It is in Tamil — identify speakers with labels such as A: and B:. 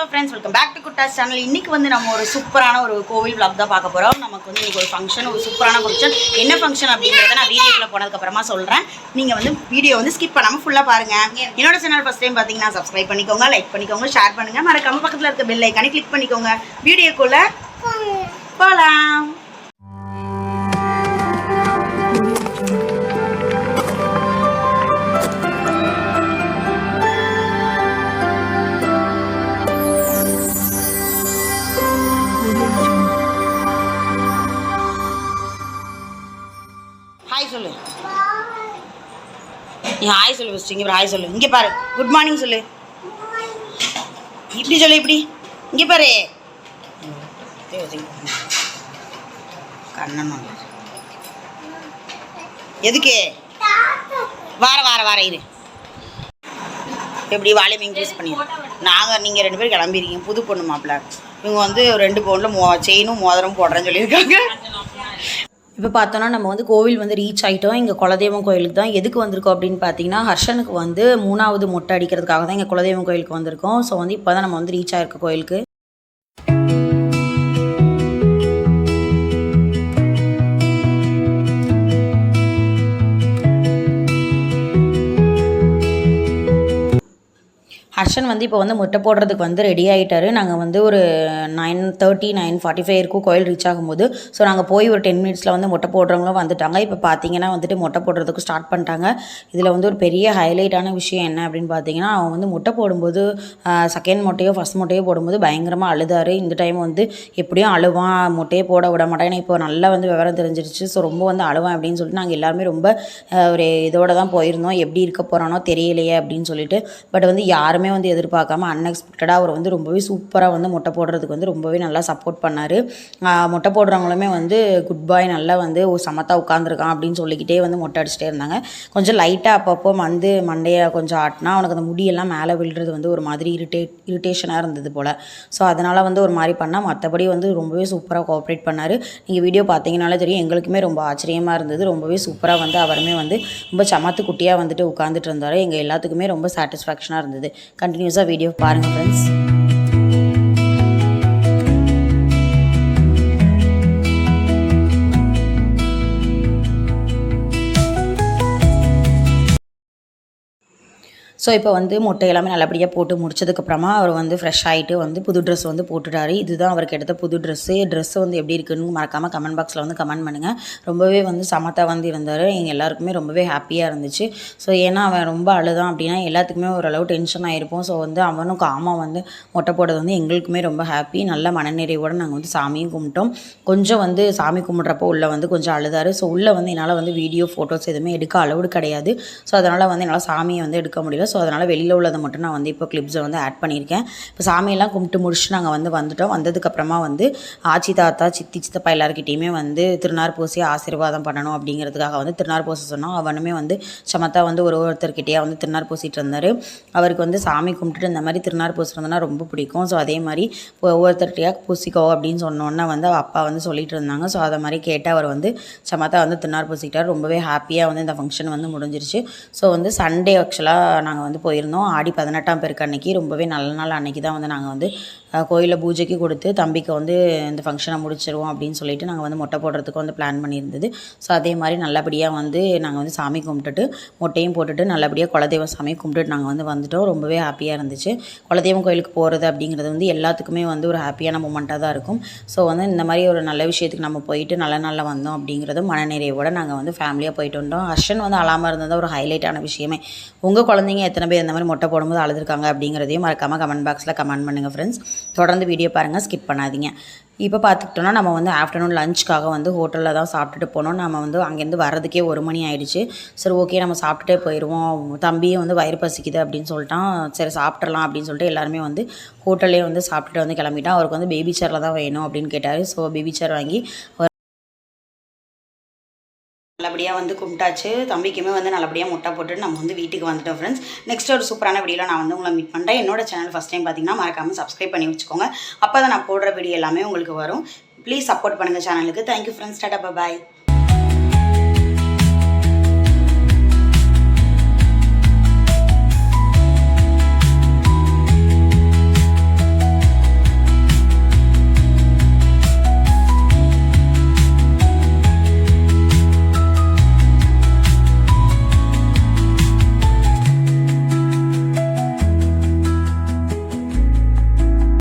A: Hello friends, welcome back to குட்டாஸ் சேனல். இன்றைக்கி வந்து நம்ம ஒரு சூப்பரான ஒரு கோவில் vlog தான் பார்க்க போகிறோம். நமக்கு வந்து இன்றைக்கி ஒரு ஃபங்க்ஷன், ஒரு சூப்பரான ஃபங்க்ஷன். என்ன ஃபங்க்ஷன் அப்படிங்கிறத நான் வீடியோக்குள்ளே போனதுக்கப்புறமா சொல்கிறேன். நீங்கள் வந்து வீடியோ வந்து ஸ்கிப் பண்ணாமல் ஃபுல்லாக பாருங்கள். என்னோட சேனல் ஃபஸ்ட் டைம் பார்த்தீங்கன்னா சப்ஸ்கிரைப் பண்ணிக்கோங்க, லைக் பண்ணிக்கோங்க, ஷேர் பண்ணுங்கள், மறக்காம பக்கத்தில் இருக்க பெல் ஐக்கானே கிளிக் பண்ணிக்கோங்க. வீடியோக்குள்ளே போகலாம். ஹாய் சொல்லு. நீ ஹாய் சொல்லு ஃபஸ்ட்டு. இங்கே பாரு, ஹாய் சொல்லு. இங்கே பாரு, குட் மார்னிங் சொல்லு. இப்படி சொல்லு, இப்படி இங்கே பாரு. கண்ணன் எதுக்கு வார இரு. எப்படி வால்யூம் இன்க்ரீஸ் பண்ணி நீங்கள் 2 பேரும் கிளம்பிருக்கீங்க. புது பொண்ணு மாப்பிள்ள இவங்க வந்து 2 பவுனில் செயினும் மோதிரம் போடுறேன்னு சொல்லியிருக்காங்க. இப்போ பார்த்தோன்னா நம்ம வந்து கோவில் வந்து ரீச் ஆகிட்டோம். இங்கே குலதெய்வம் கோயிலுக்கு தான். எதுக்கு வந்திருக்கோம் அப்படின்னு பார்த்தீங்கன்னா, ஹர்ஷனுக்கு வந்து 3வது மொட்டை அடிக்கிறதுக்காக தான் இங்கே குலதெய்வம் கோயிலுக்கு வந்திருக்கோம். ஸோ வந்து இப்போ தான் நம்ம வந்து ரீச் ஆகிருக்க கோயிலுக்கு. ஹர்ஷன் வந்து இப்போ வந்து முட்டை போடுறதுக்கு வந்து ரெடி ஆகிட்டாரு. நாங்கள் வந்து ஒரு 9:30 9:45 இருக்கும் கோயில் ரீச் ஆகும்போது. ஸோ நாங்கள் போய் ஒரு 10 மினிட்ஸில் வந்து முட்டை போடுறவங்களும் வந்துட்டாங்க. இப்போ பார்த்தீங்கன்னா வந்துட்டு முட்டை போடுறதுக்கு ஸ்டார்ட் பண்ணிட்டாங்க. இதில் வந்து ஒரு பெரிய ஹைலைட்டான விஷயம் என்ன அப்படின்னு பார்த்தீங்கன்னா, அவன் வந்து முட்டை போடும்போது செகண்ட் மொட்டையோ ஃபஸ்ட் மொட்டையோ போடும்போது பயங்கரமாக அழுதாரு. இந்த டைம் வந்து எப்படியும் அழுவான், முட்டையை போட விட மாட்டேன்னு இப்போ நல்லா வந்து விவரம் தெரிஞ்சிருச்சு. ஸோ ரொம்ப வந்து அழுவான் அப்படின்னு சொல்லிட்டு நாங்கள் எல்லாருமே ரொம்ப ஒரு இதோடு தான் போயிருந்தோம். எப்படி இருக்க போகிறானோ தெரியலையே அப்படின்னு சொல்லிட்டு. பட் வந்து யாருமே வந்து எதிர்பார்க்காம அன்எக்ஸ்பெக்டடாக அவர் வந்து ரொம்பவே சூப்பராக வந்து முட்டை போடுறதுக்கு வந்து ரொம்பவே நல்லா சப்போர்ட் பண்ணார். முட்டை போடுறவங்களுமே வந்து குட் பாய், நல்லா வந்து ஒரு சமத்தா உட்காந்துருக்கான் அப்படின்னு சொல்லிக்கிட்டே வந்து மொட்டை அடிச்சுட்டே இருந்தாங்க. கொஞ்சம் லைட்டாக அப்பப்போ வந்து மண்டையை கொஞ்சம் ஆட்டினா அவனுக்கு அந்த முடியெல்லாம் மேலே விழுறது வந்து ஒரு மாதிரி இரிட்டேஷனாக இருந்தது போல். ஸோ அதனால் வந்து ஒரு மாதிரி பண்ணால், மற்றபடி வந்து ரொம்பவே சூப்பராக கோஆப்ரேட் பண்ணார். நீங்கள் வீடியோ பார்த்தீங்கனாலே தெரியும், எங்களுக்குமே ரொம்ப ஆச்சரியமாக இருந்தது. ரொம்பவே சூப்பராக வந்து அவருமே வந்து ரொம்ப சமத்து குட்டியாக வந்துட்டு உட்காந்துட்டு இருந்தார். எங்கள் எல்லாத்துக்குமே ரொம்ப சாட்டிஸ்ஃபேக்ஷனாக இருந்தது. கண்டினியூஸாக வீடியோ பாருங்கள் ஃப்ரெண்ட்ஸ். ஸோ இப்போ வந்து முட்டை எல்லாமே நல்லபடியாக போட்டு முடிச்சதுக்கப்புறமா அவர் வந்து ஃப்ரெஷ் ஆகிட்டு வந்து புது ட்ரெஸ் வந்து போட்டுட்டாரு. இதுதான் அவருக்கு எடுத்த புது ட்ரெஸ்ஸு வந்து எப்படி இருக்குன்னு மறக்காமல் கமெண்ட் பாக்ஸில் வந்து கமெண்ட் பண்ணுங்கள். ரொம்பவே வந்து சமத்தாக வந்து இருந்தார். எங்கள் எல்லாருக்குமே ரொம்பவே ஹாப்பியாக இருந்துச்சு. ஸோ ஏன்னா அவன் ரொம்ப அழுதான் அப்படின்னா எல்லாத்துக்குமே ஓரளவு டென்ஷன் ஆகிருப்போம். ஸோ வந்து அவனும் காமாக வந்து முட்டை போடுறது வந்து எங்களுக்குமே ரொம்ப ஹாப்பி. நல்ல மனநிறைவோடு நாங்கள் வந்து சாமியும் கும்பிட்டோம். கொஞ்சம் வந்து சாமி கும்பிட்றப்போ உள்ளே வந்து கொஞ்சம் அழுதார். ஸோ உள்ளே வந்து என்னால் வந்து வீடியோ ஃபோட்டோஸ் எதுவுமே எடுக்க அலவுடு கிடையாது. ஸோ அதனால் வந்து என்னால் சாமியை வந்து எடுக்க முடியல. ஸோ அதனால் வெளியில் உள்ளதை மட்டும் நான் வந்து இப்போ கிளிப்ஸை வந்து ஆட் பண்ணியிருக்கேன். இப்போ சாமியெல்லாம் கும்பிட்டு முடிச்சுட்டு நாங்கள் வந்து வந்துட்டோம். வந்ததுக்கப்புறமா வந்து ஆச்சி தாத்தா சித்தி சித்தப்பா எல்லாருக்கிட்டையுமே வந்து திருநார் பூசி ஆசீர்வாதம் பண்ணணும் அப்படிங்கிறதுக்காக வந்து திருநார் பூச சொன்னோம். அவனுமே வந்து சமத்தா வந்து ஒருத்தர்கிட்டயே வந்து திருநார் பூசிட்டு இருந்தார். அவருக்கு வந்து சாமி கும்பிட்டுட்டு இந்த மாதிரி திருநார் பூசுறதுனா ரொம்ப பிடிக்கும். ஸோ அதே மாதிரி ஒவ்வொருத்தர்கிட்டையாக பூசிக்கோ அப்படின்னு சொன்னோன்னா வந்து அப்பா வந்து சொல்லிட்டு இருந்தாங்க. ஸோ அதை மாதிரி கேட்டு அவர் வந்து சமத்தா வந்து திருநார் பூசிக்கிட்டார். ரொம்பவே ஹாப்பியாக வந்து இந்த ஃபங்க்ஷன் வந்து முடிஞ்சிருச்சு. ஸோ வந்து சண்டே ஆக்சுவலாக நாங்கள் வந்து போயிருந்தோம். ஆடி 18ஆம் பெருக்கு அன்னைக்கு, ரொம்பவே நல்ல நாள் அன்றைக்கி தான் வந்து நாங்கள் வந்து கோயிலில் பூஜைக்கு கொடுத்து தம்பிக்கு வந்து இந்த ஃபங்க்ஷனை முடிச்சிருவோம் அப்படின்னு சொல்லிட்டு நாங்கள் வந்து மொட்டை போடுறதுக்கு வந்து பிளான் பண்ணியிருந்தது. ஸோ அதே மாதிரி நல்லபடியாக வந்து நாங்கள் வந்து சாமி கும்பிட்டுட்டு மொட்டையும் போட்டுட்டு நல்லபடியாக குலதெய்வம் சாமி கும்பிட்டுட்டு நாங்கள் வந்து வந்துவிட்டோம். ரொம்பவே ஹாப்பியாக இருந்துச்சு. குலதெய்வம் கோயிலுக்கு போகிறது அப்படிங்கிறது வந்து எல்லாத்துக்குமே வந்து ஒரு ஹாப்பியான மூமெண்ட்டாக தான் இருக்கும். ஸோ வந்து இந்த மாதிரி ஒரு நல்ல விஷயத்துக்கு நம்ம போயிட்டு நல்ல நாளில் வந்தோம் அப்படிங்கிறது மனநிறைவோடு நாங்கள் வந்து ஃபேமிலியாக போயிட்டு வந்தோம். ஹர்ஷன் வந்து அழாமல் இருந்தது ஒரு ஹைலைட்டான விஷயமே. உங்கள் குழந்தைங்க எத்தனை பேர் இந்த மாதிரி மொட்டை போடும்போது அழுதுருக்காங்க அப்படிங்கிறதையும் மறக்காமல் கமெண்ட் பாக்ஸில் கமெண்ட் பண்ணுங்கள் ஃப்ரெண்ட்ஸ். தொடர்ந்து வீடியோ பாருங்கள், ஸ்கிப் பண்ணாதீங்க. இப்போ பார்த்துக்கிட்டோன்னா நம்ம வந்து ஆஃப்டர்நூன் லஞ்சுக்காக வந்து ஹோட்டலில் தான் சாப்பிட்டுட்டு போனோம். நம்ம வந்து அங்கேருந்து வர்றதுக்கே 1 மணி ஆகிடுச்சு. சரி ஓகே நம்ம சாப்பிட்டுட்டே போயிடுவோம், தம்பியும் வந்து வயிறு பசிக்குது அப்படின்னு சொல்லிட்டான். சரி சாப்பிட்றலாம் அப்படின்னு சொல்லிட்டு எல்லாருமே வந்து ஹோட்டல்லே வந்து சாப்பிட்டுட்டு வந்து கிளம்பிட்டான். அவருக்கு வந்து பேபி சேரில் தான் வேணும் அப்படின்னு கேட்டார். ஸோ பேபி சேர் வாங்கி நல்லபடியாக வந்து கும்பிட்டாச்சு. தம்பிக்குமே வந்து நல்லபடியாக முட்டை போட்டுட்டு நம்ம வந்து வீட்டுக்கு வந்துட்டோம் ஃப்ரெண்ட்ஸ். நெக்ஸ்ட் ஒரு சூப்பரான வீடியோவில் நான் வந்து உங்களை மீட் பண்ணுறேன். என்னோட சேனல் ஃபஸ்ட் டைம் பார்த்தீங்கன்னா மறக்காமல் சப்ஸ்கிரைப் பண்ணி வச்சுக்கோங்க. அப்போ தான் நான் போடுற வீடியோ எல்லாமே உங்களுக்கு வரும். ப்ளீஸ் சப்போர்ட் பண்ணுங்கள் சேனலுக்கு. Thank you friends. டாடா பாய்.